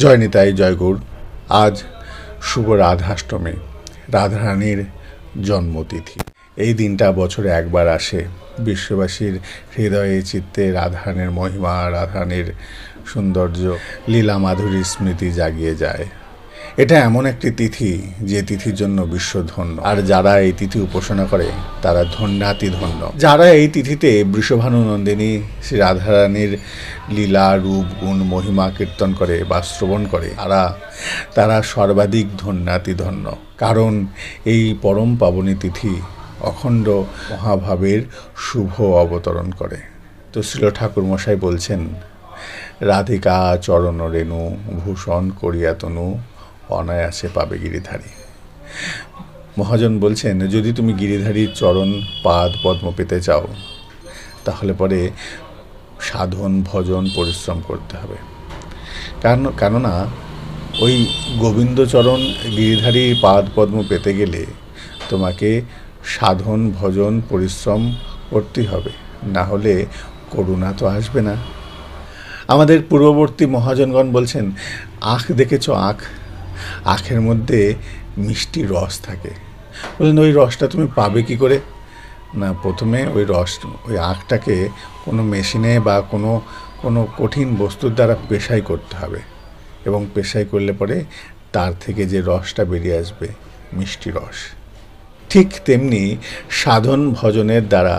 জয় নিতাই, জয় গৌর। আজ শুভ রাধাষ্টমী, রাধারানীর জন্মতিথি। এই দিনটা বছরে একবার আসে। বিশ্ববাসীর হৃদয়ে চিত্তে রাধারানীর মহিমা, রাধারানীর সৌন্দর্য, লীলা মাধুরীর স্মৃতি জাগিয়ে যায়। এটা এমন একটি তিথি যে তিথির জন্য বিশ্ব ধন্য, আর যারা এই তিথি উপাসনা করে তারা ধন্যাতি ধন্য। যারা এই তিথিতে বৃষভানু নন্দিনী শ্রী রাধারানীর লীলা, রূপ, গুণ, মহিমা কীর্তন করে বা শ্রবণ করে তারা সর্বাধিক ধন্যাতি ধন্য। কারণ এই পরম পাবনী তিথি অখণ্ড মহাভাবের শুভ অবতরণ করে। তো শ্রীল ঠাকুর মশাই বলছেন, রাধিকা চরণ রেণু ভূষণ করিয়া তনু অনায়াসে পাবে গিরিধারী। মহাজন বলছেন, যদি তুমি গিরিধারীর চরণ পাদ পদ্ম পেতে চাও তাহলে পরে সাধন, ভজন, পরিশ্রম করতে হবে। কেননা ওই গোবিন্দচরণ গিরিধারীর পাদ পদ্ম পেতে গেলে তোমাকে সাধন, ভজন, পরিশ্রম করতেই হবে, না হলে করুণা তো আসবে না। আমাদের পূর্ববর্তী মহাজনগণ বলছেন, আখ দেখেছ? আখের মধ্যে মিষ্টি রস থাকে। বললেন, ওই রসটা তুমি পাবে কি করে? না, প্রথমে ওই আখটাকে কোনো মেশিনে বা কোনো কঠিন বস্তুর দ্বারা পেশাই করতে হবে, এবং পেশাই করলে পরে তার থেকে যে রসটা বেরিয়ে আসবে মিষ্টি রস। ঠিক তেমনি সাধন ভজনের দ্বারা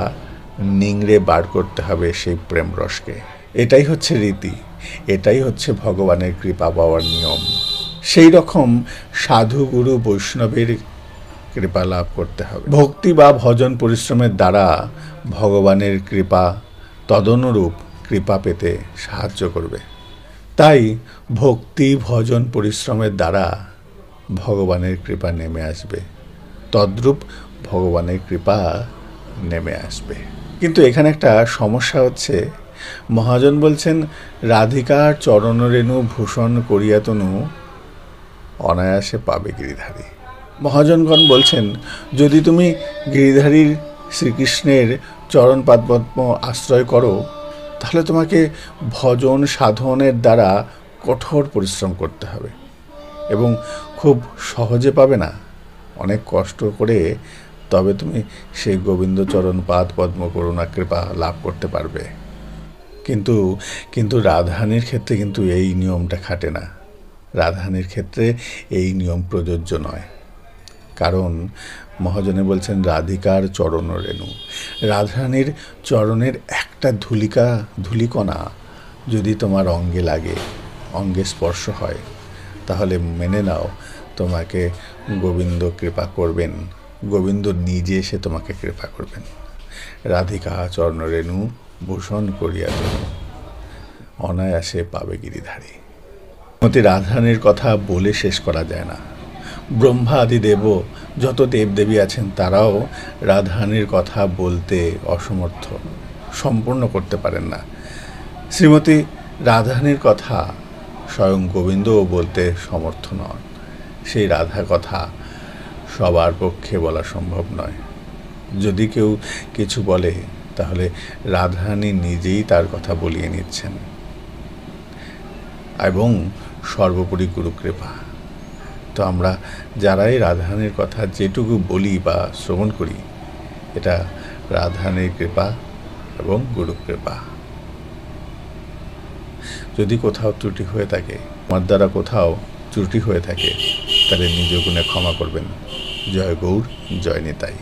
নিংড়ে বার করতে হবে সেই প্রেম রসকে। এটাই হচ্ছে রীতি, এটাই হচ্ছে ভগবানের কৃপা পাওয়ার নিয়ম। সেই রকম সাধু, গুরু, বৈষ্ণবের কৃপা লাভ করতে হবে। ভক্তি বা ভজন পরিশ্রমের দ্বারা ভগবানের কৃপা তদনুরূপ কৃপা পেতে সাহায্য করবে। তাই ভক্তি, ভজন, পরিশ্রমের দ্বারা ভগবানের কৃপা নেমে আসবে, তদ্রূপ ভগবানের কৃপা নেমে আসবে। কিন্তু এখানে একটা সমস্যা হচ্ছে, মহাজন বলছেন, রাধিকার চরণরেণু ভূষণ করিয়া তনু অনায়াসে পাবে গিরিধারী। মহাজনগণ বলছেন, যদি তুমি গিরিধারীর শ্রীকৃষ্ণের চরণ পাদপদ্ম আশ্রয় করো তাহলে তোমাকে ভজন সাধনের দ্বারা কঠোর পরিশ্রম করতে হবে, এবং খুব সহজে পাবে না, অনেক কষ্ট করে তবে তুমি সেই গোবিন্দচরণ পাদ পদ্ম করুণা কৃপা লাভ করতে পারবে। কিন্তু রাধারানীর ক্ষেত্রে কিন্তু এই নিয়মটা খাটে না। রাধারানীর ক্ষেত্রে এই নিয়ম প্রযোজ্য নয়। কারণ মহাজনে বলছেন, রাধিকার চরণ রেণু। রাধারানীর চরণের একটা ধূলিকণা যদি তোমার অঙ্গে লাগে, অঙ্গে স্পর্শ হয়, তাহলে মেনে নাও তোমাকে গোবিন্দ কৃপা করবেন, গোবিন্দ নিজে এসে তোমাকে কৃপা করবেন। রাধিকা চরণ রেণু ভূষণ করিয়া তনু অনায়াসে পাবে গিরিধারী। শ্রীমতী রাধারানীর কথা বলে শেষ করা যায় না। ব্রহ্মা আদি দেব, যত দেবদেবী আছেন, তারাও রাধারানীর কথা বলতে অসমর্থ, সম্পূর্ণ করতে পারেন না। শ্রীমতী রাধারানীর কথা স্বয়ং গোবিন্দও বলতে সমর্থ নন। সেই রাধা কথা সবার পক্ষে বলা সম্ভব নয়। যদি কেউ কিছু বলে তাহলে রাধারানী নিজেই তার কথা বলিয়ে নিচ্ছেন, এবং সর্বোপরি গুরুকৃপা। তো আমরা যারাই রাধারানীর কথা যেটুকু বলি বা শ্রবণ করি, এটা রাধারানীর কৃপা এবং গুরুকৃপা। যদি কোথাও ত্রুটি হয়ে থাকে, আমার দ্বারা কোথাও ত্রুটি হয়ে থাকে, তাহলে নিজ গুণে ক্ষমা করবেন। জয় গৌর, জয় নিতাই।